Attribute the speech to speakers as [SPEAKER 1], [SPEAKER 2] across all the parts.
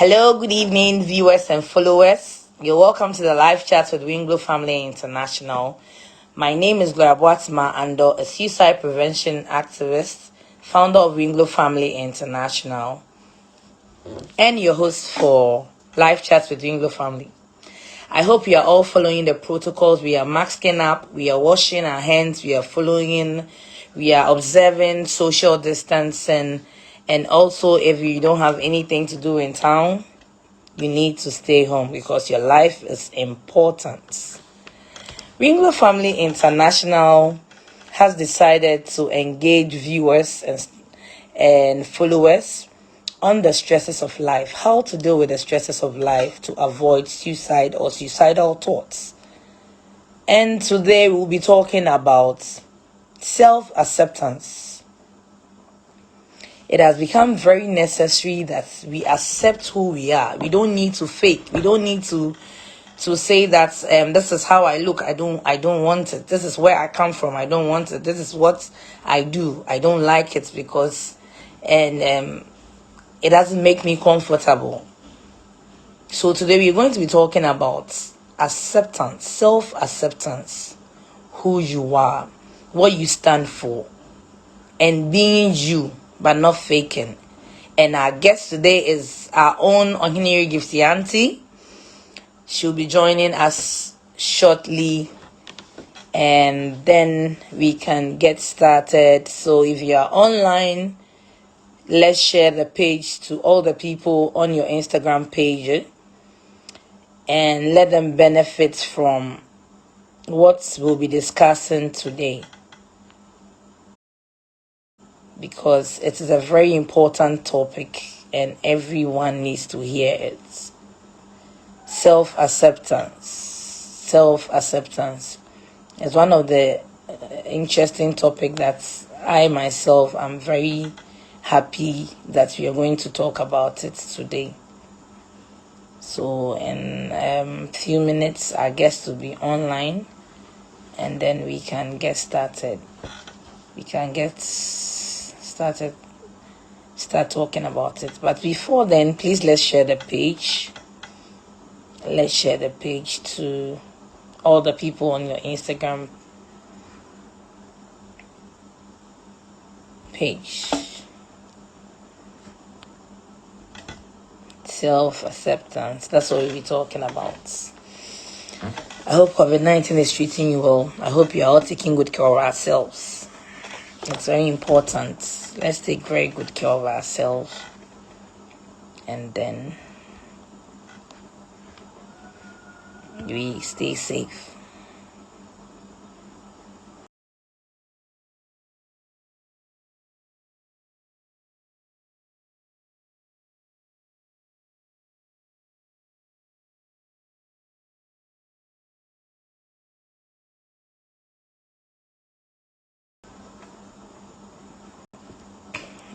[SPEAKER 1] Hello, good evening, viewers and followers. You're welcome to the live chat with Weinglo Family International. My name is Gloria Boatima Ando, a suicide prevention activist, founder of Weinglo Family International, and your host for live chats with Weinglo Family. I hope you are all following the protocols. We are masking up, we are washing our hands, we are following, we are observing social distancing, and also if you don't have anything to do in town, you need to stay home because your life is important. Weinglo Family International has decided to engage viewers and followers on the stresses of life, how to deal with the stresses of life to avoid suicide or suicidal thoughts. And today we'll be talking about self-acceptance. It has become very necessary that we accept who we are. We don't need to fake. We don't need to say that this is how I look. I don't want it. This is where I come from. I don't want it. This is what I do. I don't like it because it doesn't make me comfortable. So today we're going to be talking about acceptance, self-acceptance, who you are, what you stand for, and being you, but not faking. And our guest today is our own Oheneyere Gifty Anti. She'll be joining us shortly, and then we can get started. So if you are online, let's share the page to all the people on your Instagram page and let them benefit from what we'll be discussing today, because it is a very important topic and everyone needs to hear it. Self-acceptance. Self-acceptance is one of the interesting topic that I myself am very happy that we are going to talk about it today. So in a few minutes our guest will be online and then we can get started. Start talking about it. But before then, please let's share the page. Let's share the page to all the people on your Instagram page. Self-acceptance. That's what we'll be talking about. I hope COVID-19 is treating you well. I hope you are all taking good care of ourselves. It's very important. Let's take very good care of ourselves. And then we stay safe.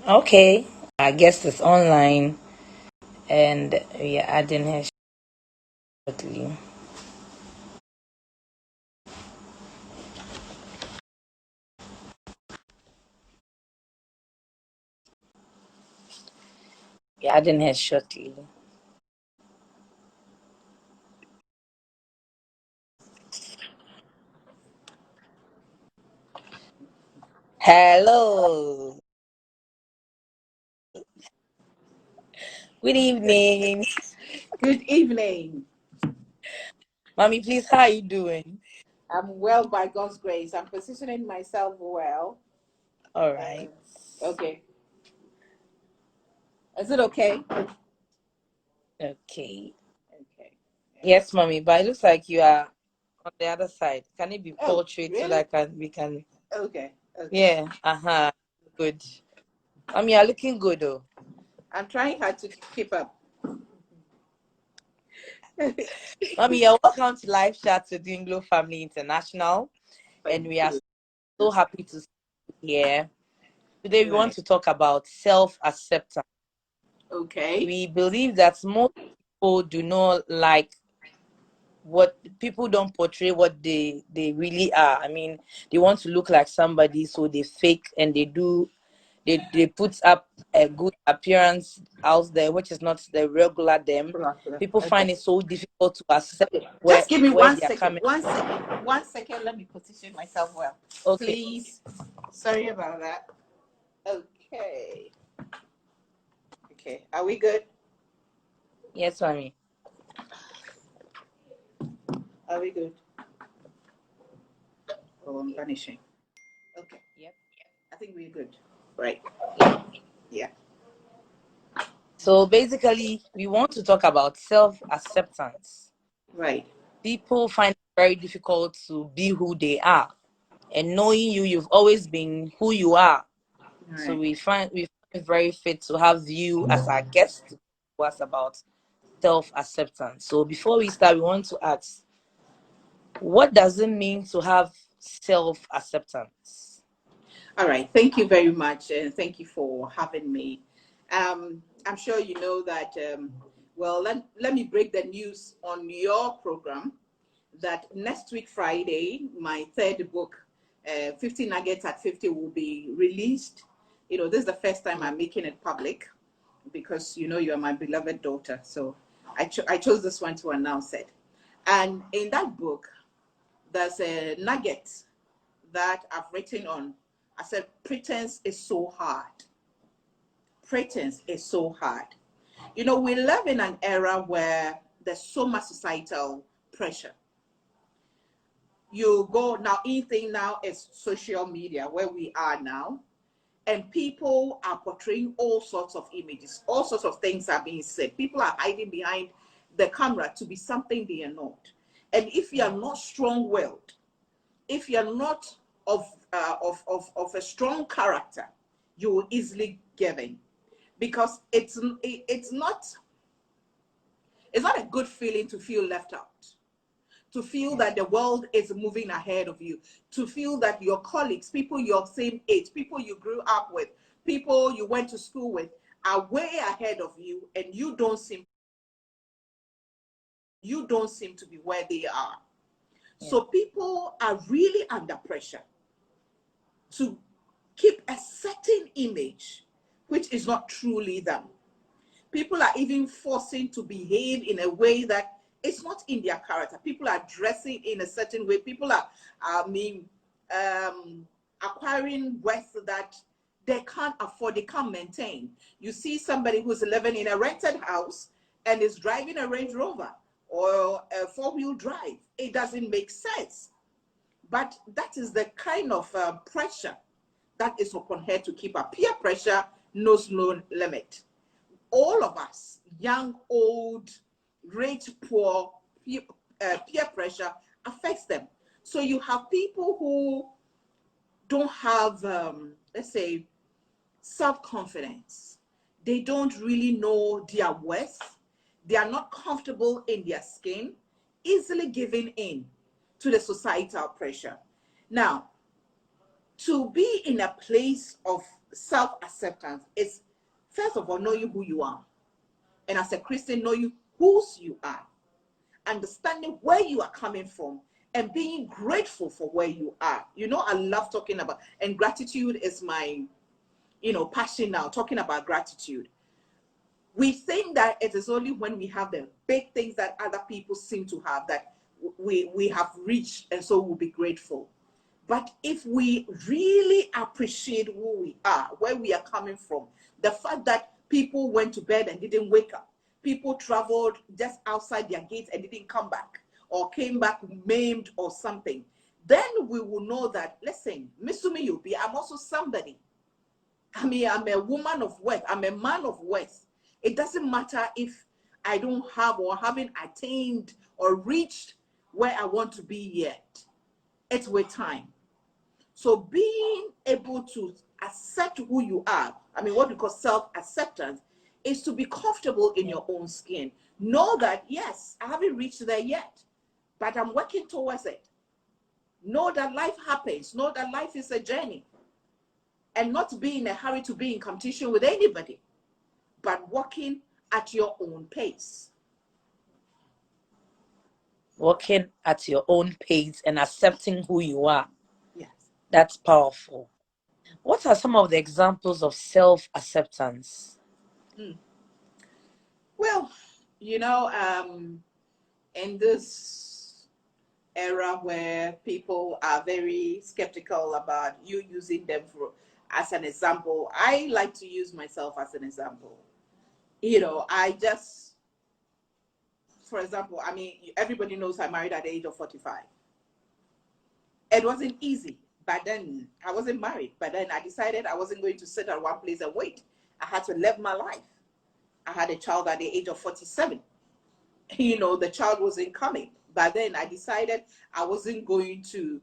[SPEAKER 1] Okay, our guest is online and we are adding her shortly. We are adding her shortly. Hello. Good evening.
[SPEAKER 2] Good evening.
[SPEAKER 1] Mommy, please, how are you doing?
[SPEAKER 2] I'm well by God's grace. I'm positioning myself well.
[SPEAKER 1] All right.
[SPEAKER 2] Okay. Is it okay?
[SPEAKER 1] Okay.
[SPEAKER 2] Okay.
[SPEAKER 1] Yes, mommy, but it looks like you are on the other side. Can it be
[SPEAKER 2] Oh,
[SPEAKER 1] portrait so
[SPEAKER 2] really?
[SPEAKER 1] that we can?
[SPEAKER 2] Okay. Okay.
[SPEAKER 1] Yeah. Good. Mommy, you're looking good, though.
[SPEAKER 2] I'm trying hard to keep up.
[SPEAKER 1] Mommy, you're welcome to live chat with Weinglo Family International, and we are so happy to see you here. Today, we want to talk about self-acceptance.
[SPEAKER 2] Okay.
[SPEAKER 1] We believe that most people do not like what people don't portray what they really are. I mean, they want to look like somebody, so they fake and they do they put up a good appearance out there, which is not the regular them. People
[SPEAKER 2] Okay.
[SPEAKER 1] find it so difficult to accept
[SPEAKER 2] Okay.
[SPEAKER 1] where
[SPEAKER 2] Just give me
[SPEAKER 1] where
[SPEAKER 2] one
[SPEAKER 1] they are
[SPEAKER 2] second.
[SPEAKER 1] coming.
[SPEAKER 2] 1 second. 1 second. Let me position myself well.
[SPEAKER 1] Okay.
[SPEAKER 2] Please. Sorry about that. Okay. Okay. Are we good?
[SPEAKER 1] Yes, mommy.
[SPEAKER 2] Are we good? Oh, I'm vanishing. Okay.
[SPEAKER 1] Yep.
[SPEAKER 2] I think we're good. Right.
[SPEAKER 1] Yep.
[SPEAKER 2] Yeah.
[SPEAKER 1] So basically, we want to talk about self-acceptance.
[SPEAKER 2] Right.
[SPEAKER 1] People find it very difficult to be who they are. And knowing you, you've always been who you are. So
[SPEAKER 2] Right.
[SPEAKER 1] we find it very fit to have you as our guest to talk to us about self-acceptance. So before we start, we want to ask, what does it mean to have self-acceptance?
[SPEAKER 2] All right. Thank you very much, and thank you for having me. I'm sure you know that. Well, let me break the news on your program that next week, Friday, my third book, 50 Nuggets at 50, will be released. This is the first time I'm making it public because you are my beloved daughter. So I chose this one to announce it. And in that book, there's a nugget that I've written on. I said, pretense is so hard. Pretense is so hard. We live in an era where there's so much societal pressure. You go now, anything now is social media where we are now, and people are portraying all sorts of images, all sorts of things are being said. People are hiding behind the camera to be something they are not. And if you are not strong-willed, if you're not of a strong character, you will easily give in, because it's not a good feeling to feel left out, to feel that the world is moving ahead of you, to feel that your colleagues, people your same age, people you grew up with, people you went to school with, are way ahead of you, and you don't seem to be where they are.
[SPEAKER 1] Yeah.
[SPEAKER 2] So people are really under pressure to keep a certain image, which is not truly them. People are even forcing to behave in a way that it's not in their character. People are dressing in a certain way. People are, I mean, acquiring wealth that they can't afford, they can't maintain. You see somebody who's living in a rented house and is driving a Range Rover or a four-wheel drive. It doesn't make sense. But that is the kind of pressure that is upon her to keep up. Peer pressure knows no limit. All of us, young, old, rich, poor, peer pressure affects them. So you have people who don't have, let's say, self-confidence. They don't really know their worth. They are not comfortable in their skin, easily giving in to the societal pressure. Now, to be in a place of self-acceptance is, first of all, knowing who you are. And as a Christian, knowing whose you are, understanding where you are coming from, and being grateful for where you are. I love talking about, and gratitude is my, passion now, talking about gratitude. We think that it is only when we have the big things that other people seem to have that we have reached, and so we'll be grateful. But if we really appreciate who we are, where we are coming from, the fact that people went to bed and didn't wake up, people traveled just outside their gates and didn't come back, or came back maimed or something, then we will know that, listen, Misumi Yubi, I'm also somebody. I mean, I'm a woman of worth. I'm a man of worth. It doesn't matter if I don't have or haven't attained or reached where I want to be yet. It's with time. So being able to accept who you are, I mean, what we call self-acceptance, is to be comfortable in your own skin. Know that, yes, I haven't reached there yet, but I'm working towards it. Know that life happens. Know that life is a journey. And not be in a hurry to be in competition with anybody, but walking at your own pace.
[SPEAKER 1] Working at your own pace and accepting who you are.
[SPEAKER 2] Yes.
[SPEAKER 1] That's powerful. What are some of the examples of self-acceptance?
[SPEAKER 2] Well, you know, in this era where people are very skeptical about you using them for as an example, I like to use myself as an example. You know, I just, for example, I mean, everybody knows I married at the age of 45. It wasn't easy, but then I wasn't married. But then I decided I wasn't going to sit at one place and wait. I had to live my life. I had a child at the age of 47. You know, the child wasn't coming. But then I decided I wasn't going to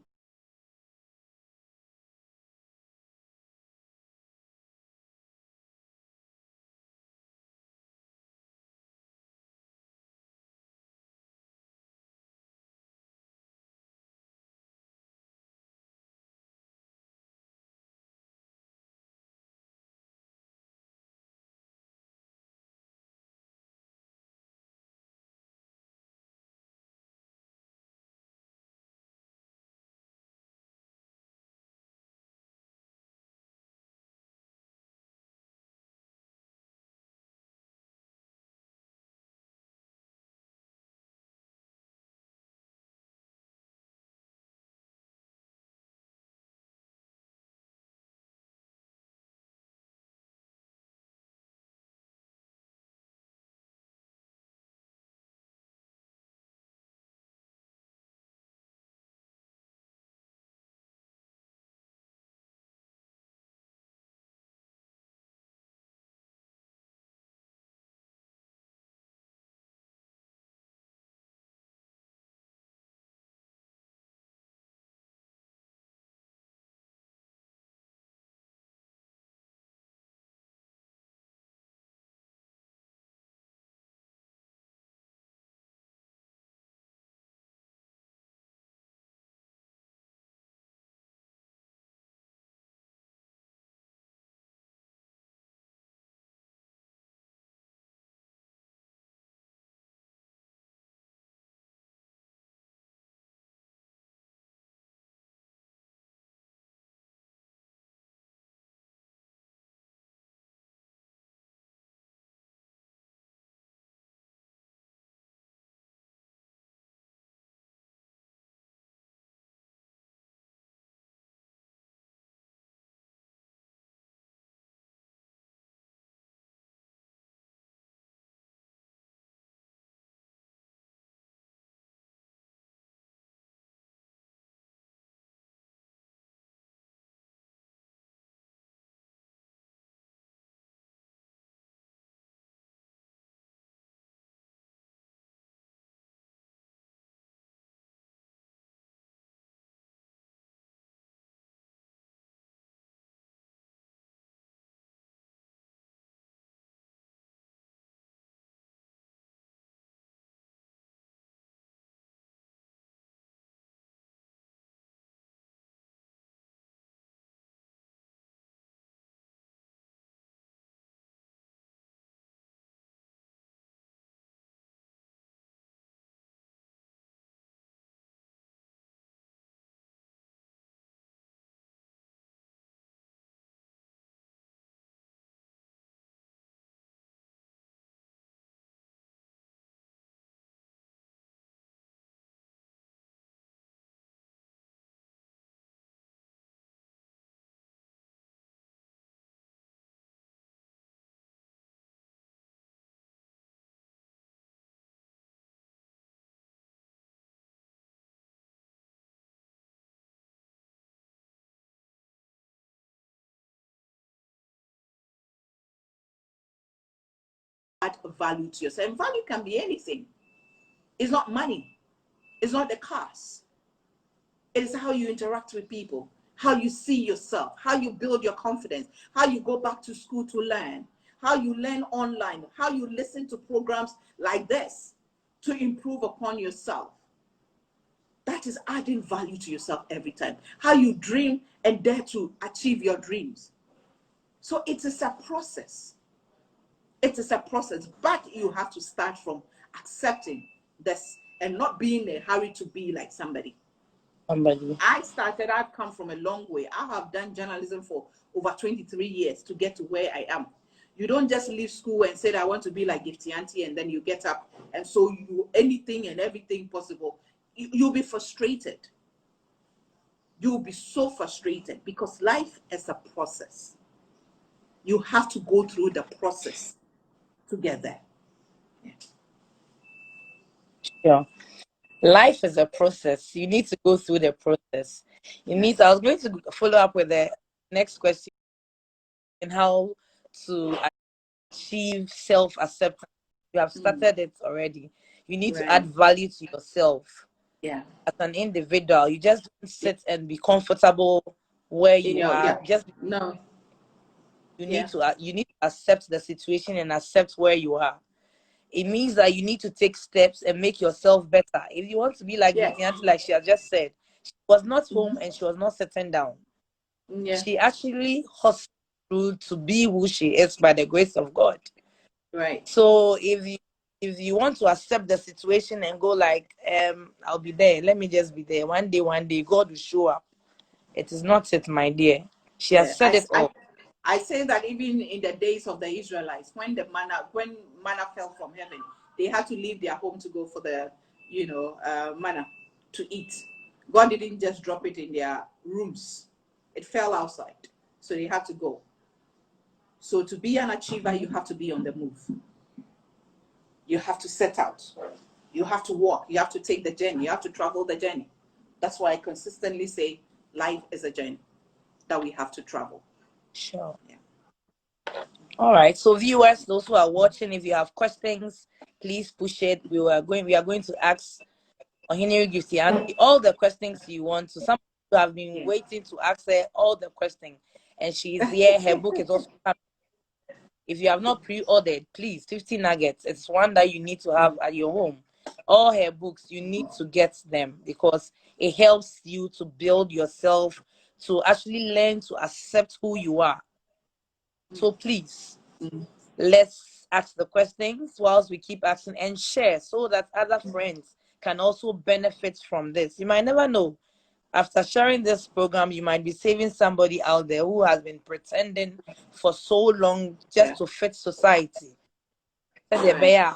[SPEAKER 2] add value to yourself. And value can be anything. It's not money. It's not the cars. It is how you interact with people, how you see yourself, how you build your confidence, how you go back to school to learn, how you learn online, how you listen to programs like this to improve upon yourself. That is adding value to yourself every time. How you dream and dare to achieve your dreams. So it is a process. It is a process, but you have to start from accepting this and not being in a hurry to be like somebody.
[SPEAKER 1] Somebody.
[SPEAKER 2] I've come from a long way. I have done journalism for over 23 years to get to where I am. You don't just leave school and say, I want to be like Gifty Auntie, and then you get up and so you anything and everything possible. You'll be frustrated. You'll be so frustrated because life is a process. You have to go through the process to get there. Yeah.
[SPEAKER 1] Sure. Life is a process. You need to go through the process. You need to, I was going to follow up with the next question, how to achieve self-acceptance. You have started it already. You need to add
[SPEAKER 2] Right.
[SPEAKER 1] value to yourself
[SPEAKER 2] Yeah.
[SPEAKER 1] as an individual. You just don't sit and be comfortable where
[SPEAKER 2] In
[SPEAKER 1] you
[SPEAKER 2] your,
[SPEAKER 1] are.
[SPEAKER 2] yeah.
[SPEAKER 1] Just
[SPEAKER 2] No. Yeah.
[SPEAKER 1] you need to accept the situation and accept where you are. It means that you need to take steps and make yourself better. If you want to be like
[SPEAKER 2] Yes.
[SPEAKER 1] Gifty Auntie, like she has just said, she was not home
[SPEAKER 2] Mm-hmm.
[SPEAKER 1] and she was not sitting down.
[SPEAKER 2] Yeah.
[SPEAKER 1] She actually hustled through to be who she is by the grace of God.
[SPEAKER 2] Right.
[SPEAKER 1] So if you want to accept the situation and go like, I'll be there, let me just be there. One day, God will show up. It is not it, my dear. She has
[SPEAKER 2] Yeah.
[SPEAKER 1] said it all.
[SPEAKER 2] I say that even in the days of the Israelites, when manna fell from heaven, they had to leave their home to go for the manna to eat. God didn't just drop it in their rooms; it fell outside, so they had to go. So to be an achiever, you have to be on the move. You have to set out. You have to walk. You have to take the journey. You have to travel the journey. That's why I consistently say life is a journey that we have to travel.
[SPEAKER 1] Sure.
[SPEAKER 2] Yeah.
[SPEAKER 1] All right. So viewers, those who are watching, if you have questions, please push it. We are going to ask Oheneyere Gifty Anti all the questions you want to. Some people have been
[SPEAKER 2] Yeah.
[SPEAKER 1] waiting to ask her all the questions, and she is here. Her book is also coming. If you have not pre-ordered, please, 50 nuggets. It's one that you need to have at your home. All her books, you need to get them because it helps you to build yourself, to actually learn to accept who you are. So please, let's ask the questions whilst we keep asking and share so that other friends can also benefit from this. You might never know. After sharing this program, you might be saving somebody out there who has been pretending for so long just
[SPEAKER 2] Yeah.
[SPEAKER 1] to fit society. But
[SPEAKER 2] Right.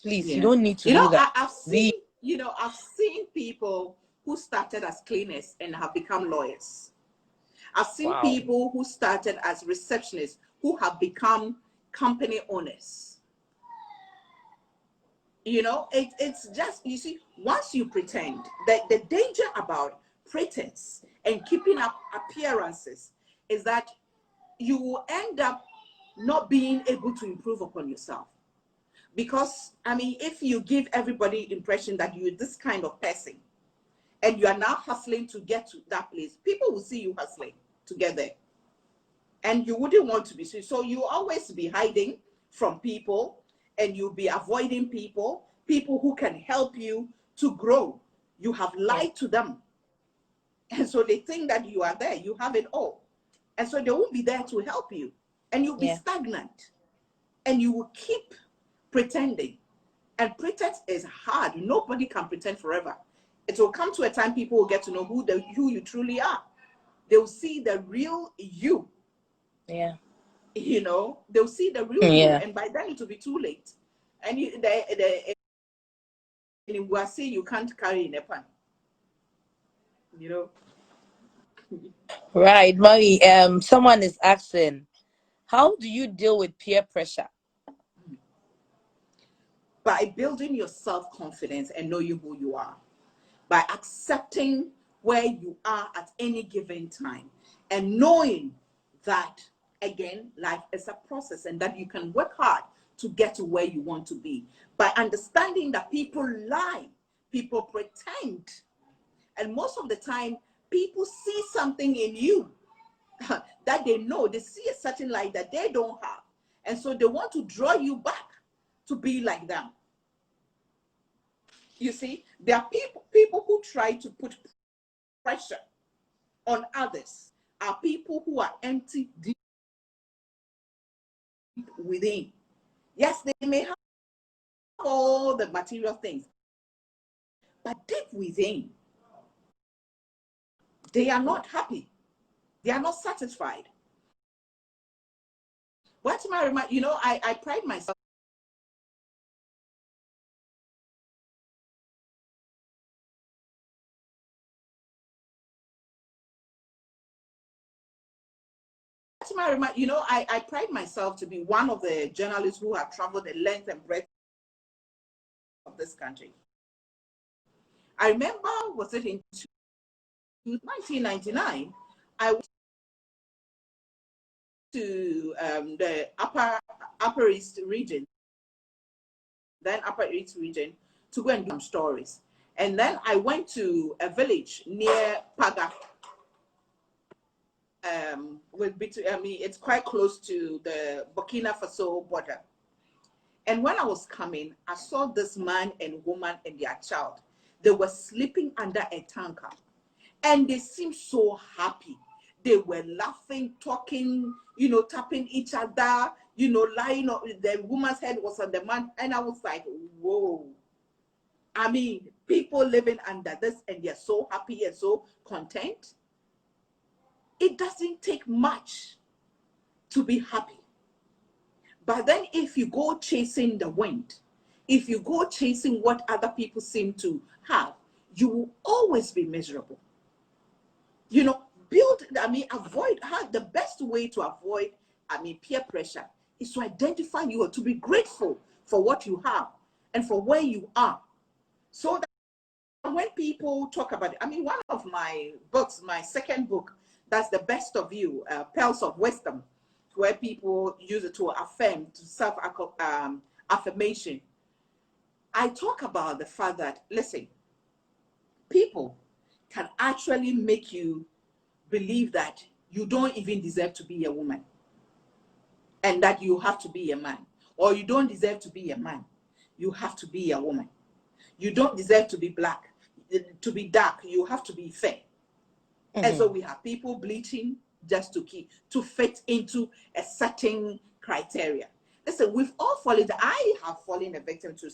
[SPEAKER 1] please, you
[SPEAKER 2] Yeah.
[SPEAKER 1] don't need to do that. Be
[SPEAKER 2] I've seen people who started as cleaners and have become lawyers. I've seen
[SPEAKER 1] wow.
[SPEAKER 2] people who started as receptionists who have become company owners. It's just, you see, once you pretend, the danger about pretense and keeping up appearances is that you will end up not being able to improve upon yourself. Because, I mean, if you give everybody the impression that you're this kind of person and you are now hustling to get to that place, people will see you hustling to get there. And you wouldn't want to be seen. So you always be hiding from people and you'll be avoiding people who can help you to grow. You have lied to them. And so they think that you are there, you have it all. And so they won't be there to help you. And you'll be stagnant. And you will keep pretending. And pretense is hard. Nobody can pretend forever. It will come to a time people will get to know who you truly are. They'll see the real you.
[SPEAKER 1] Yeah.
[SPEAKER 2] They'll see the real you,
[SPEAKER 1] Yeah.
[SPEAKER 2] and by then it will be too late. And will say you can't carry in a pan.
[SPEAKER 1] Right, Mommy. Someone is asking, how do you deal with peer pressure?
[SPEAKER 2] By building your self-confidence and knowing who you are, by accepting where you are at any given time, and knowing that, again, life is a process and that you can work hard to get to where you want to be. By understanding that people lie, people pretend, and most of the time, people see something in you that they know. They see a certain light that they don't have. And so they want to draw you back to be like them. You see, there are people who try to put pressure on others, are people who are empty deep within. Yes, they may have all the material things, But deep within, they are not happy. They are not satisfied. What am I remind? You know, I pride myself. You know, I pride myself to be one of the journalists who have traveled the length and breadth of this country. I remember, was it in 1999, I went to the Upper East region, then Upper East region, to go and do some stories. And then I went to a village near Paga. It's quite close to the Burkina Faso border. And when I was coming, I saw this man and woman and their child. They were sleeping under a tanker. And they seemed so happy. They were laughing, talking, you know, tapping each other, you know, lying on the woman's head was on the man. And I was like, whoa. I mean, people living under this and they're so happy and so content. It doesn't take much to be happy. But then if you go chasing the wind, if you go chasing what other people seem to have, you will always be miserable. You know, the best way to avoid, peer pressure is to identify you or to be grateful for what you have and for where you are. So that when people talk about it, one of my books, my second book, that's The Best of You, Pearls of Wisdom, where people use it to affirm, to self-affirmation. I talk about the fact that, listen, people can actually make you believe that you don't even deserve to be a woman and that you have to be a man, or you don't deserve to be a man, you have to be a woman. You don't deserve to be black, to be dark, you have to be fair. Mm-hmm. And so we have people bleaching just to fit into a certain criteria. Listen, we've all fallen. I have fallen a victim to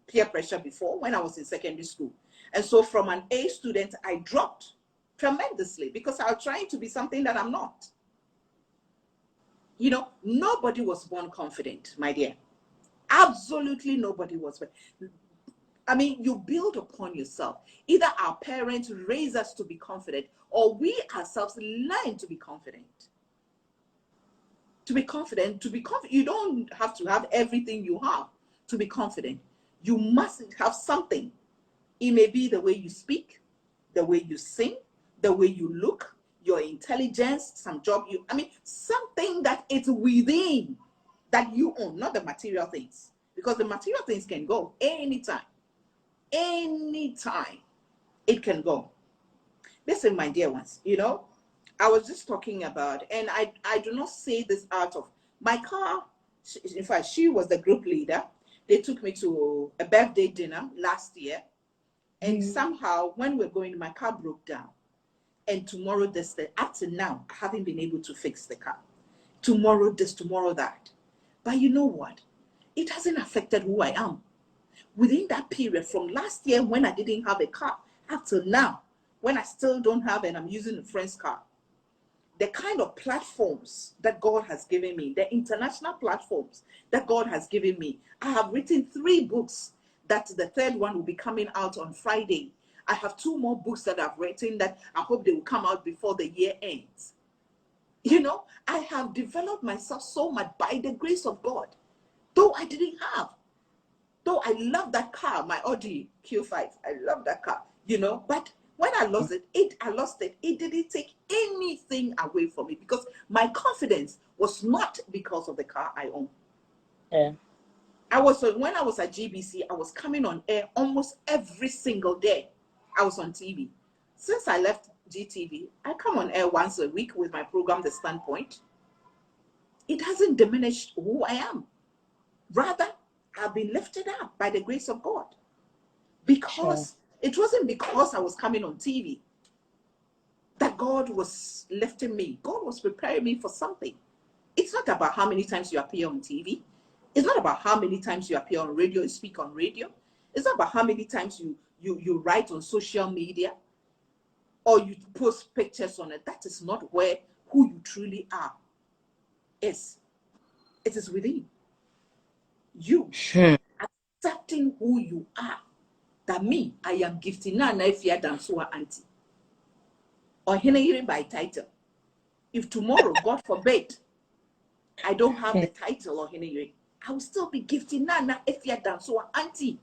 [SPEAKER 2] peer pressure before when I was in secondary school. And so from an A student, I dropped tremendously because I was trying to be something that I'm not. You know, nobody was born confident, my dear. Absolutely nobody was. You build upon yourself. Either our parents raise us to be confident or we ourselves learn to be confident. To be confident, you don't have to have everything you have to be confident. You must have something. It may be the way you speak, the way you sing, the way you look, your intelligence, something that is within that you own, not the material things. Because the material things can go anytime. Anytime it can go. Listen, my dear ones, you know, I was just talking about, and I do not say this out of my car. In fact, she was the group leader. They took me to a birthday dinner last year. And somehow when we're going, my car broke down. And tomorrow this, up to now, I haven't been able to fix the car. Tomorrow this, tomorrow that. But you know what? It hasn't affected who I am. Within that period, from last year when I didn't have a car, up to now, when I still don't have and I'm using a friend's car, the kind of platforms that God has given me, the international platforms that God has given me. I have written 3 books that the third one will be coming out on Friday. I have 2 more books that I've written that I hope they will come out before the year ends. You know, I have developed myself so much by the grace of God, though I didn't have. Though I love that car, my Audi Q5, I love that car, you know, but when I lost it, it didn't take anything away from me because my confidence was not because of the car I own.
[SPEAKER 1] Yeah.
[SPEAKER 2] When I was at GBC, I was coming on air almost every single day. I was on TV. Since I left GTV, I come on air once a week with my program, The Standpoint. It hasn't diminished who I am. Rather, I've been lifted up by the grace of God. Because it wasn't because I was coming on TV that God was lifting me. God was preparing me for something. It's not about how many times you appear on TV. It's not about how many times you appear on radio, you speak on radio. It's not about how many times you write on social media or you post pictures on it. That is not where who you truly are is. It is within you, accepting who you are. That me, I am Gifty Anti, Auntie. Oheneyere by title. If tomorrow, God forbid, I don't have the title Oheneyere, I will still be Gifty Auntie.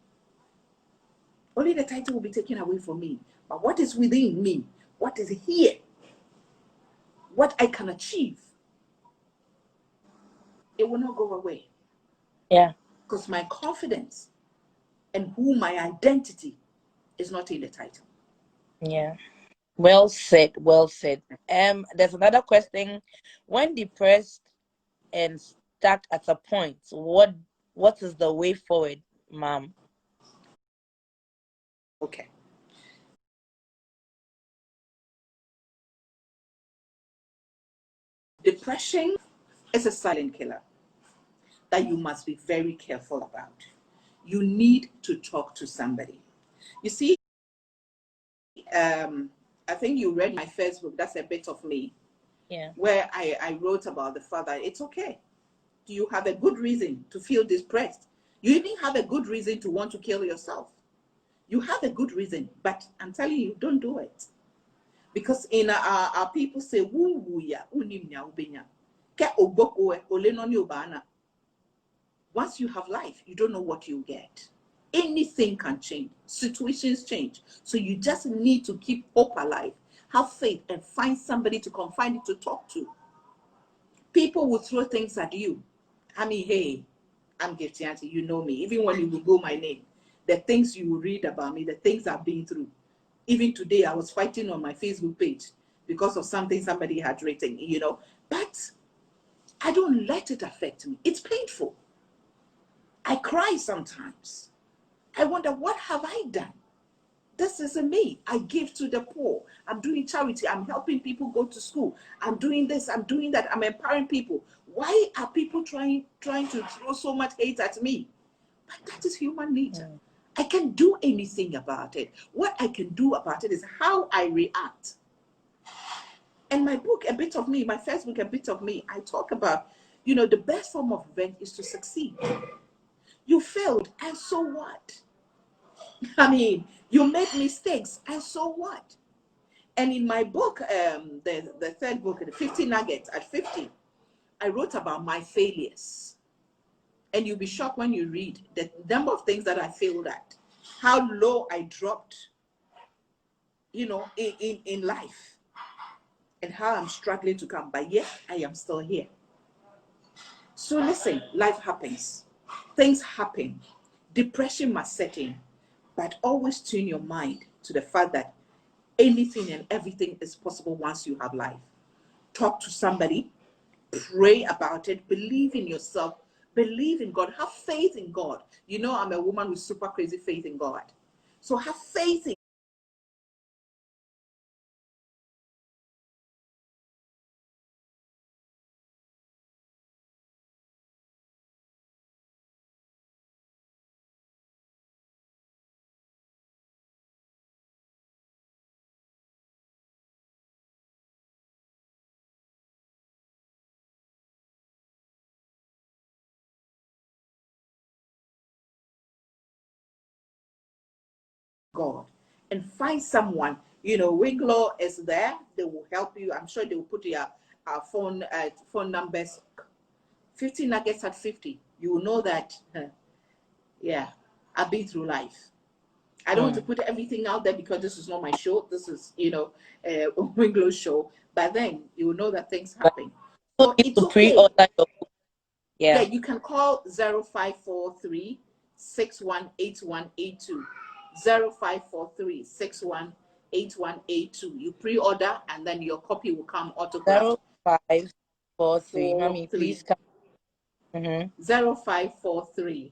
[SPEAKER 2] Only the title will be taken away from me. But what is within me, what is here, what I can achieve, it will not go away.
[SPEAKER 1] Yeah.
[SPEAKER 2] Because my confidence and who my identity is not in the title.
[SPEAKER 1] Yeah. Well said. Well said. There's another question. When depressed and stuck at a point, what is the way forward, ma'am?
[SPEAKER 2] Okay. Depression is a silent killer that you must be very careful about. You need to talk to somebody. You see, I think you read my first book, That's a Bit of Me,
[SPEAKER 1] Yeah.
[SPEAKER 2] where I wrote about the fact that it's okay. You have a good reason to feel depressed. You even have a good reason to want to kill yourself. You have a good reason, but I'm telling you, don't do it. Because in our people say, woo woo ya, unim nya ubenya. Ke oboko e, ole no ni obana. Once you have life, you don't know what you get. Anything can change. Situations change. So you just need to keep hope alive, have faith, and find somebody to confide it, to talk to. People will throw things at you. I mean, hey, I'm Gifty Anti, you know me. Even when you Google my name, the things you read about me, the things I've been through. Even today, I was fighting on my Facebook page because of something somebody had written, you know. But I don't let it affect me. It's painful. I cry sometimes. I wonder, what have I done? This isn't me. I give to the poor. I'm doing charity. I'm helping people go to school. I'm doing this. I'm doing that. I'm empowering people. Why are people trying to throw so much hate at me? But that is human nature. I can't do anything about it. What I can do about it is how I react. And my book, A Bit of Me, my first book, A Bit of Me, I talk about, the best form of revenge is to succeed. You failed, and so what? I mean, you made mistakes, and so what? And in my book, the third book, the 50 Nuggets at 50, I wrote about my failures. And you'll be shocked when you read the number of things that I failed at, how low I dropped, in life, and how I'm struggling to come. But yet, I am still here. So listen, life happens. Things happen. Depression must set in. But always tune your mind to the fact that anything and everything is possible once you have life. Talk to somebody, pray about it, believe in yourself, believe in God, have faith in God. I'm a woman with super crazy faith in God. So have faith in God and find someone. Weinglo is there. They will help you. I'm sure they will put your phone numbers. 50 Nuggets at 50. You will know that, yeah, I've been through life. I don't want to put everything out there because this is not my show. This is, Weinglo's show. But then you will know that things happen.
[SPEAKER 1] So
[SPEAKER 2] So
[SPEAKER 1] need
[SPEAKER 2] it's
[SPEAKER 1] to
[SPEAKER 2] okay.
[SPEAKER 1] pre-order your book.
[SPEAKER 2] Yeah,
[SPEAKER 1] Yeah.
[SPEAKER 2] you can call 0543 618182. 0543 618182. You pre-order and then your copy will come autographed.
[SPEAKER 1] 0543. Mommy,
[SPEAKER 2] 43
[SPEAKER 1] please come. Mm-hmm.
[SPEAKER 2] 0543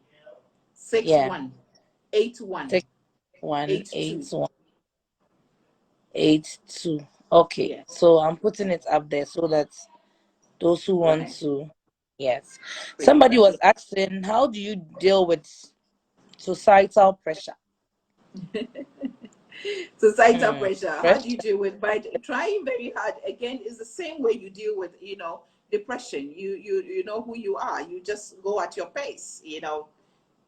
[SPEAKER 1] Yeah.
[SPEAKER 2] 618182.
[SPEAKER 1] 618182. Okay.
[SPEAKER 2] Yes.
[SPEAKER 1] So I'm putting it up there so that those who
[SPEAKER 2] Go
[SPEAKER 1] want
[SPEAKER 2] ahead.
[SPEAKER 1] to, yes. Somebody
[SPEAKER 2] Pre-order.
[SPEAKER 1] was asking, how do you deal with Societal pressure.
[SPEAKER 2] Societal pressure. How do you
[SPEAKER 1] Pressure.
[SPEAKER 2] deal with by trying very hard? Again, is the same way you deal with, depression. You know who you are. You just go at your pace.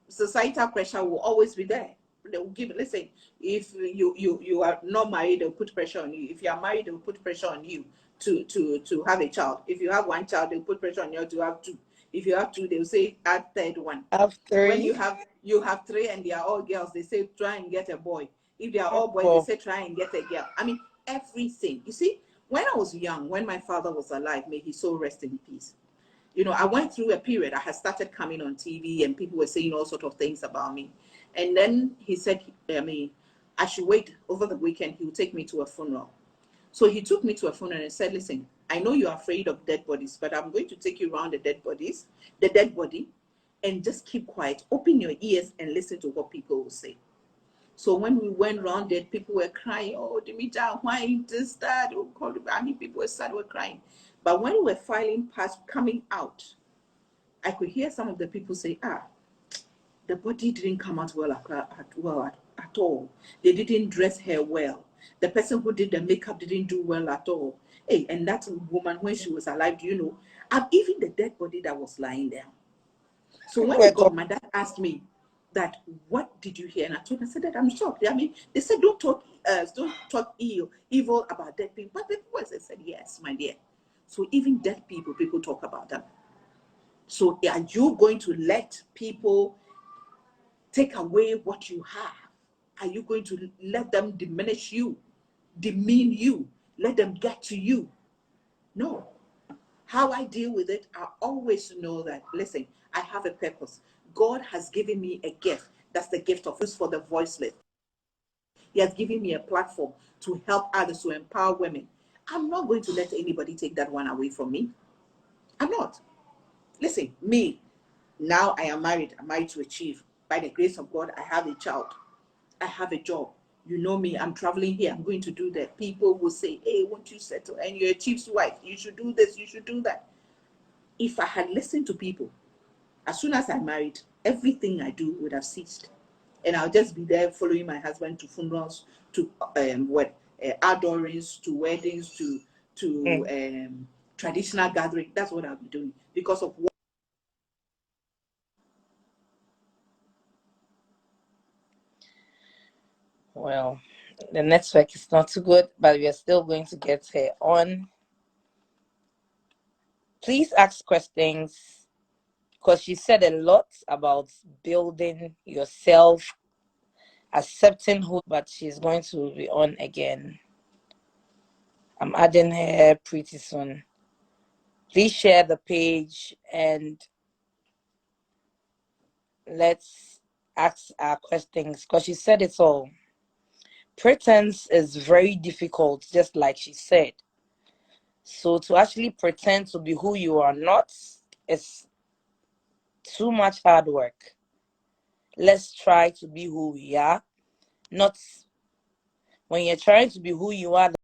[SPEAKER 2] Societal pressure will always be there. They will give. Listen, if you are not married, they'll put pressure on you. If you are married, they'll put pressure on you to have a child. If you have one child, they'll put pressure on you to have two. If you have two, they'll say add third one.
[SPEAKER 1] After
[SPEAKER 2] When you have three and they are all girls, they say try and get a boy. If they are all boys, they say try and get a girl. I mean, everything. You see, when I was young, when my father was alive, may he so rest in peace. I went through a period. I had started coming on TV and people were saying all sorts of things about me. And then he said, I should wait over the weekend. He would take me to a funeral. So he took me to a funeral and said, listen, I know you're afraid of dead bodies, but I'm going to take you around the dead body, and just keep quiet. Open your ears and listen to what people will say. So when we went around it, people were crying, oh, Dimita, why this, that? I mean, people were crying. But when we were filing past, coming out, I could hear some of the people say, the body didn't come out well at all. They didn't dress her well. The person who did the makeup didn't do well at all. Hey, and that woman, when she was alive, do you know, even the dead body that was lying there. So when we got, my dad asked me that, what did you hear? And I said that I'm shocked. I mean, they said don't talk evil about dead people. But the people said, yes, my dear. So even dead people talk about them. So are you going to let people take away what you have? Are you going to let them diminish you, demean you, let them get to you? No. How I deal with it, I always know that, listen, I have a purpose. God has given me a gift. That's the gift of use for the voiceless. He has given me a platform to help others, to empower women. I'm not going to let anybody take that one away from me. I'm not. Listen, me, now I am married. I'm married to a chief. By the grace of God, I have a child. I have a job. You know me, I'm traveling here. I'm going to do that. People will say, hey, won't you settle? And you're a chief's wife. You should do this. You should do that. If I had listened to people, as soon as I married, everything I do would have ceased. And I'll just be there following my husband to funerals, to outdoorings, to weddings, to traditional gathering. That's what I'll be doing because of what.
[SPEAKER 1] Well, the network is not too good, but we are still going to get her on. Please ask questions because she said a lot about building yourself, accepting who, but she's going to be on again. I'm adding her pretty soon. Please share the page and let's ask our questions because she said it all. Pretense is very difficult, just like she said. So to actually pretend to be who you are not is too much hard work. Let's try to be who we are. Not when you're trying to be who you are,